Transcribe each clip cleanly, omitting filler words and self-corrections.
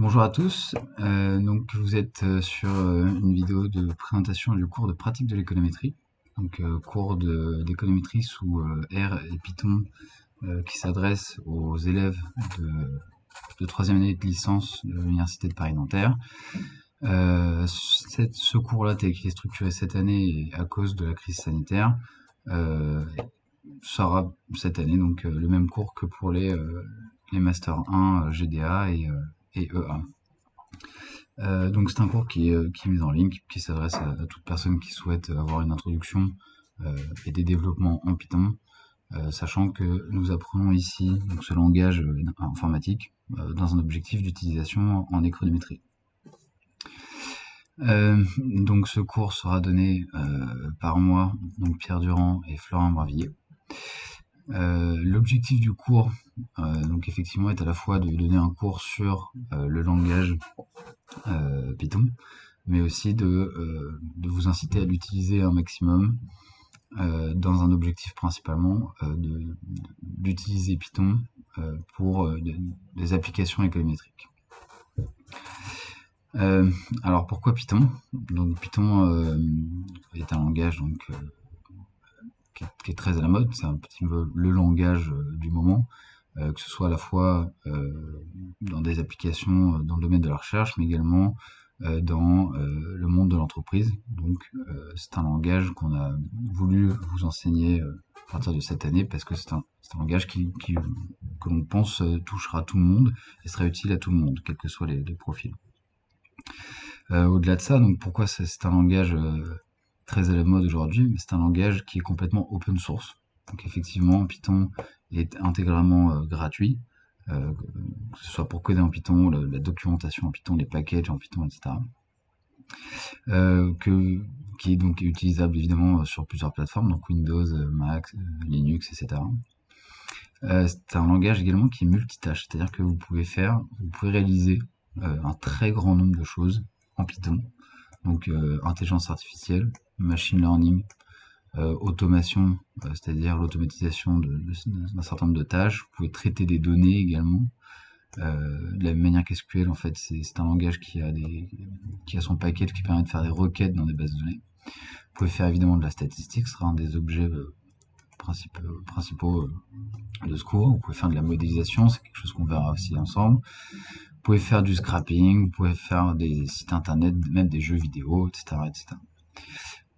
Bonjour à tous, donc vous êtes sur une vidéo de présentation du cours de pratique de l'économétrie, donc cours d'économétrie sous R et Python qui s'adresse aux élèves de troisième année de licence de l'Université de Paris-Nanterre. Ce cours-là tel qu'il est structuré cette année à cause de la crise sanitaire sera cette année donc le même cours que pour les Master 1 GDA et EA. Donc c'est un cours qui est mis en ligne, qui s'adresse à toute personne qui souhaite avoir une introduction et des développements en Python, sachant que nous apprenons ici donc, ce langage informatique dans un objectif d'utilisation en économétrie. Donc ce cours sera donné par moi, donc Pierre Durand et Florent Bravillier. L'objectif du cours, donc effectivement, est à la fois de donner un cours sur le langage Python, mais aussi de vous inciter à l'utiliser un maximum dans un objectif principalement d'utiliser Python pour des applications économétriques. Alors pourquoi Python? Donc Python est un langage qui est très à la mode, c'est un petit peu le langage du moment, que ce soit à la fois dans des applications dans le domaine de la recherche, mais également dans le monde de l'entreprise. Donc c'est un langage qu'on a voulu vous enseigner à partir de cette année parce que c'est un langage que l'on pense touchera tout le monde et sera utile à tout le monde, quels que soient les profils. Au-delà de ça, donc pourquoi c'est un langage très à la mode aujourd'hui, mais c'est un langage qui est complètement open source. Donc effectivement, Python est intégralement gratuit, que ce soit pour coder en Python, la documentation en Python, les packages en Python, etc. Qui est donc utilisable évidemment sur plusieurs plateformes, donc Windows, Mac, Linux, etc. C'est un langage également qui est multitâche, c'est-à-dire que vous pouvez réaliser un très grand nombre de choses en Python. Donc intelligence artificielle, machine learning, automation, c'est-à-dire l'automatisation d'un certain nombre de tâches. Vous pouvez traiter des données également. De la même manière qu'SQL, en fait, c'est un langage qui a son package qui permet de faire des requêtes dans des bases de données. Vous pouvez faire évidemment de la statistique, ce sera un des objets principaux de ce cours. Vous pouvez faire de la modélisation, c'est quelque chose qu'on verra aussi ensemble. Vous pouvez faire du scrapping, vous pouvez faire des sites internet, même des jeux vidéo, etc. etc.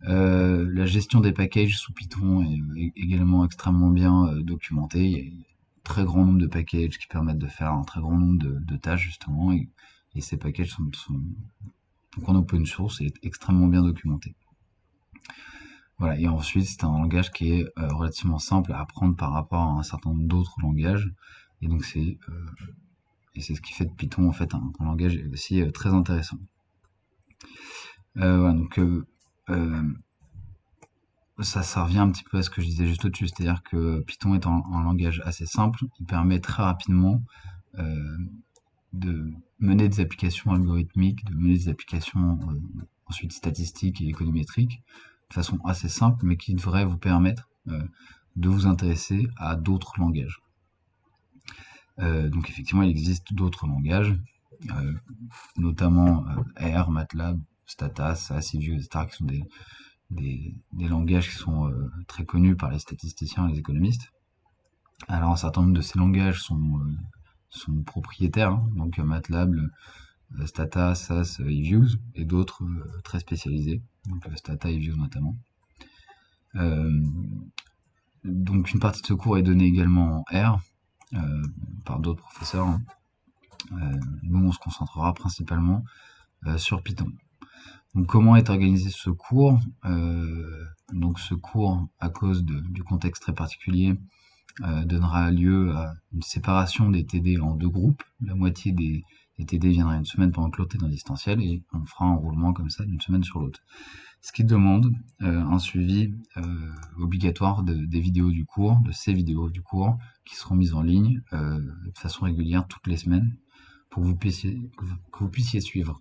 La gestion des packages sous Python est également extrêmement bien documentée. Il y a un très grand nombre de packages qui permettent de faire un très grand nombre de tâches justement, et ces packages sont donc en open source et extrêmement bien documentés. Voilà, et ensuite c'est un langage qui est relativement simple à apprendre par rapport à un certain nombre d'autres langages, et donc c'est ce qui fait de Python en fait un langage aussi très intéressant. Voilà, donc ça revient un petit peu à ce que je disais juste au-dessus, c'est-à-dire que Python est un langage assez simple, il permet très rapidement de mener des applications algorithmiques, de mener des applications ensuite statistiques et économétriques de façon assez simple, mais qui devrait vous permettre de vous intéresser à d'autres langages. Donc effectivement, il existe d'autres langages, notamment R, MATLAB, Stata, SAS, Vue, etc., qui sont des langages qui sont très connus par les statisticiens et les économistes. Alors un certain nombre de ces langages sont propriétaires, hein, donc MATLAB, Stata, SAS et Vue, et d'autres très spécialisés, donc Stata et Vue notamment. Donc une partie de ce cours est donnée également en R par d'autres professeurs. Hein. Nous on se concentrera principalement sur Python. Donc comment est organisé ce cours? Donc ce cours, à cause du contexte très particulier, donnera lieu à une séparation des TD en deux groupes. La moitié des TD viendra une semaine pendant que l'autre est en distanciel, et on fera un roulement comme ça d'une semaine sur l'autre. Ce qui demande un suivi obligatoire des vidéos du cours, de ces vidéos du cours, qui seront mises en ligne de façon régulière toutes les semaines pour que vous puissiez suivre.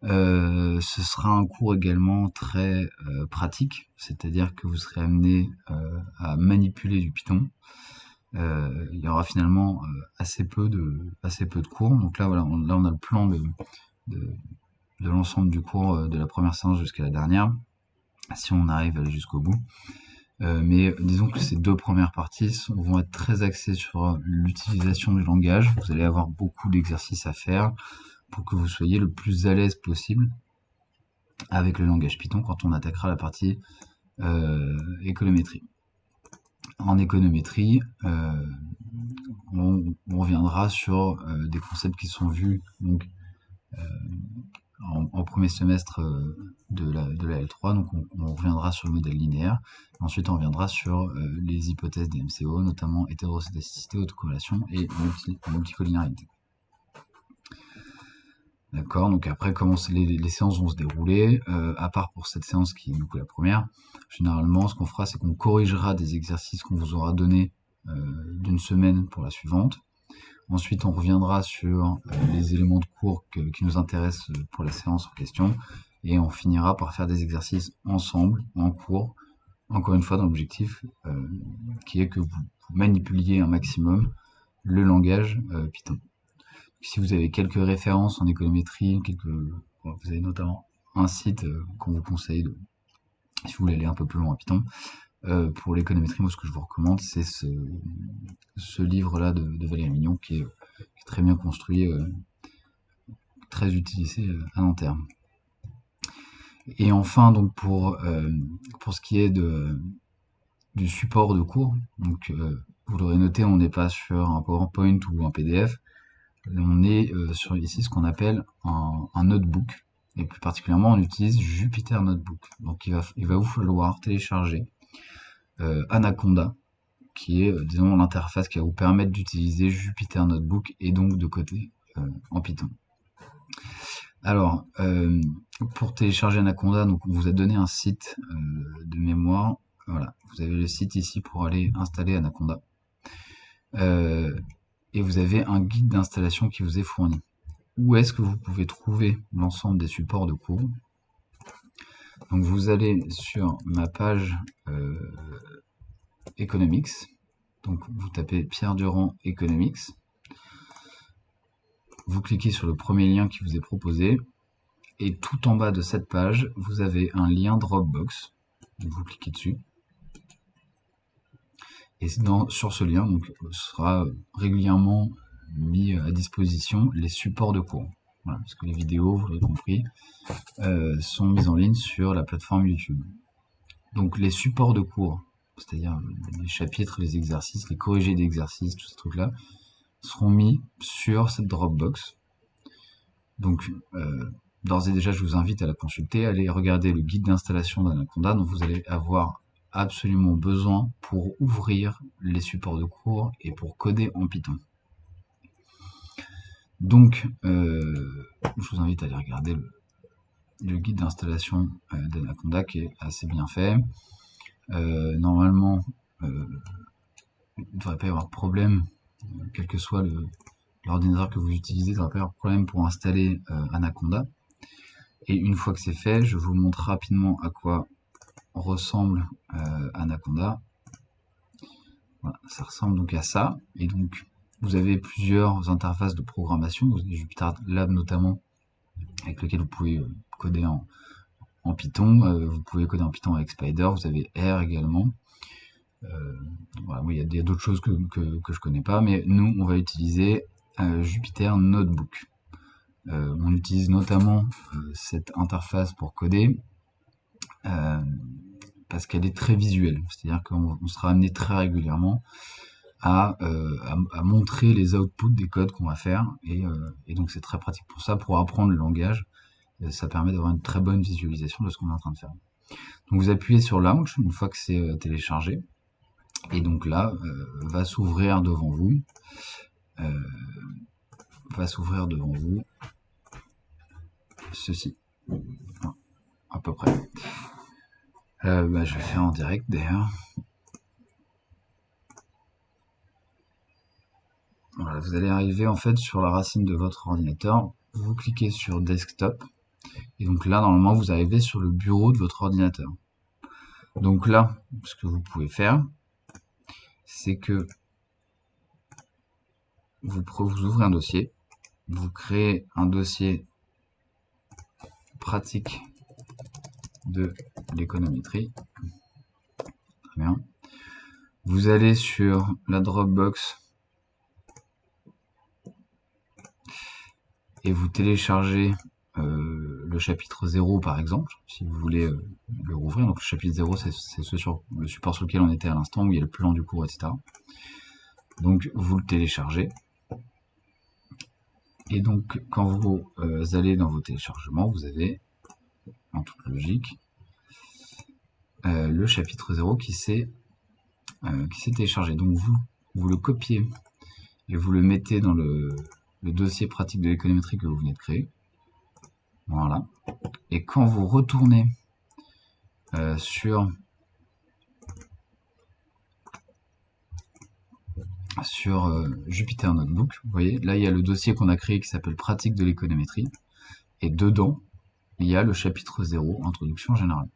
Ce sera un cours également très pratique, c'est-à-dire que vous serez amené à manipuler du Python, il y aura finalement assez peu de cours. Donc là, voilà, là on a le plan de, de l'ensemble du cours de la première séance jusqu'à la dernière, si on arrive à aller jusqu'au bout. Mais disons que ces deux premières parties vont être très axées sur l'utilisation du langage. Vous allez avoir beaucoup d'exercices à faire pour que vous soyez le plus à l'aise possible avec le langage Python quand on attaquera la partie économétrie. En économétrie, on reviendra sur des concepts qui sont vus donc, en premier semestre de la L3, donc on reviendra sur le modèle linéaire. Ensuite, on reviendra sur les hypothèses des MCO, notamment hétéroscédasticité, autocorrélation et multicollinéarité. D'accord, donc après, comment les séances vont se dérouler, à part pour cette séance qui est du coup la première, généralement, ce qu'on fera, c'est qu'on corrigera des exercices qu'on vous aura donnés d'une semaine pour la suivante. Ensuite, on reviendra sur les éléments de cours qui nous intéressent pour la séance en question. Et on finira par faire des exercices ensemble, en cours, encore une fois dans l'objectif qui est que vous manipuliez un maximum le langage Python. Si vous avez quelques références en économétrie, vous avez notamment un site qu'on vous conseille si vous voulez aller un peu plus loin en Python. Pour l'économétrie, moi ce que je vous recommande, c'est ce livre-là de Valérie Mignon qui est très bien construit, très utilisé à long terme. Et enfin, donc pour ce qui est du support de cours, donc vous l'aurez noté, on n'est pas sur un PowerPoint ou un PDF, on est sur ici ce qu'on appelle un notebook, et plus particulièrement on utilise Jupyter Notebook. Donc il va vous falloir télécharger Anaconda, qui est, disons, l'interface qui va vous permettre d'utiliser Jupyter Notebook et donc de coder en Python. Alors, pour télécharger Anaconda, donc on vous a donné un site de mémoire. Voilà, vous avez le site ici pour aller installer Anaconda. Et vous avez un guide d'installation qui vous est fourni. Où est-ce que vous pouvez trouver l'ensemble des supports de cours? Donc vous allez sur ma page Economics. Donc vous tapez Pierre Durand Economics. Vous cliquez sur le premier lien qui vous est proposé. Et tout en bas de cette page, vous avez un lien Dropbox. Donc vous cliquez dessus. Et sur ce lien, donc, sera régulièrement mis à disposition les supports de cours. Voilà, parce que les vidéos, vous l'avez compris, sont mises en ligne sur la plateforme YouTube. Donc les supports de cours, c'est-à-dire les chapitres, les exercices, les corrigés d'exercices, tous ces trucs-là, seront mis sur cette Dropbox. Donc d'ores et déjà, je vous invite à la consulter, allez regarder le guide d'installation d'Anaconda, dont vous allez avoir absolument besoin pour ouvrir les supports de cours et pour coder en Python. Donc, je vous invite à aller regarder le guide d'installation d'Anaconda qui est assez bien fait. Normalement, il ne devrait pas y avoir de problème, quel que soit l'ordinateur que vous utilisez, il ne devrait pas y avoir de problème pour installer Anaconda. Et une fois que c'est fait, je vous montre rapidement à quoi ressemble Anaconda. Voilà, ça ressemble donc à ça. Et donc, vous avez plusieurs interfaces de programmation. Vous avez JupyterLab notamment, avec lequel vous pouvez coder en Python. Vous pouvez coder en Python avec Spider. Vous avez R également. Voilà, oui, il y a d'autres choses que je connais pas, mais nous, on va utiliser Jupyter Notebook. On utilise notamment cette interface pour coder parce qu'elle est très visuelle. C'est-à-dire qu'on sera amené très régulièrement à montrer les outputs des codes qu'on va faire, et donc c'est très pratique pour ça, pour apprendre le langage. Ça permet d'avoir une très bonne visualisation de ce qu'on est en train de faire. Donc vous appuyez sur Launch une fois que c'est téléchargé, et donc là va s'ouvrir devant vous ceci, à peu près. Je vais faire en direct d'ailleurs. Voilà, vous allez arriver en fait sur la racine de votre ordinateur, vous cliquez sur Desktop, et donc là normalement vous arrivez sur le bureau de votre ordinateur. Donc là, ce que vous pouvez faire, c'est que vous ouvrez un dossier, vous créez un dossier pratique de l'économétrie. Très bien. Vous allez sur la Dropbox et vous téléchargez le chapitre 0 par exemple, si vous voulez le rouvrir. Donc le chapitre 0, c'est le support sur lequel on était à l'instant, où il y a le plan du cours, etc. Donc vous le téléchargez. Et donc quand vous allez dans vos téléchargements, vous avez, en toute logique, le chapitre 0 qui s'est téléchargé. Donc vous le copiez et vous le mettez dans le dossier pratique de l'économétrie que vous venez de créer. Voilà. Et quand vous retournez sur Jupyter Notebook, vous voyez, là il y a le dossier qu'on a créé qui s'appelle pratique de l'économétrie, et dedans il y a le chapitre 0, introduction générale.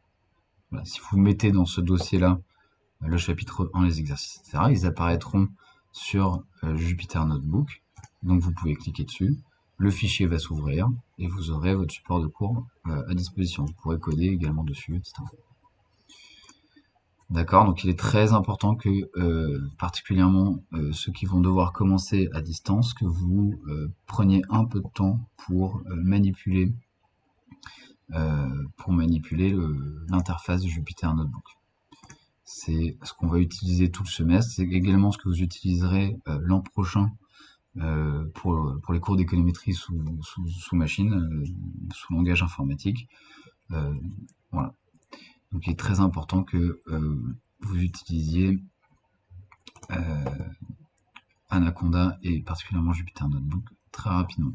Voilà. Si vous mettez dans ce dossier-là le chapitre 1, les exercices, etc., ils apparaîtront sur Jupyter Notebook, donc vous pouvez cliquer dessus, le fichier va s'ouvrir, et vous aurez votre support de cours à disposition. Vous pourrez coder également dessus, etc. D'accord, donc il est très important que, particulièrement ceux qui vont devoir commencer à distance, que vous preniez un peu de temps pour manipuler l'interface de Jupyter Notebook. C'est ce qu'on va utiliser tout le semestre, c'est également ce que vous utiliserez l'an prochain pour les cours d'économétrie sous machine, sous langage informatique. Voilà. Donc il est très important que vous utilisiez Anaconda et particulièrement Jupyter Notebook très rapidement.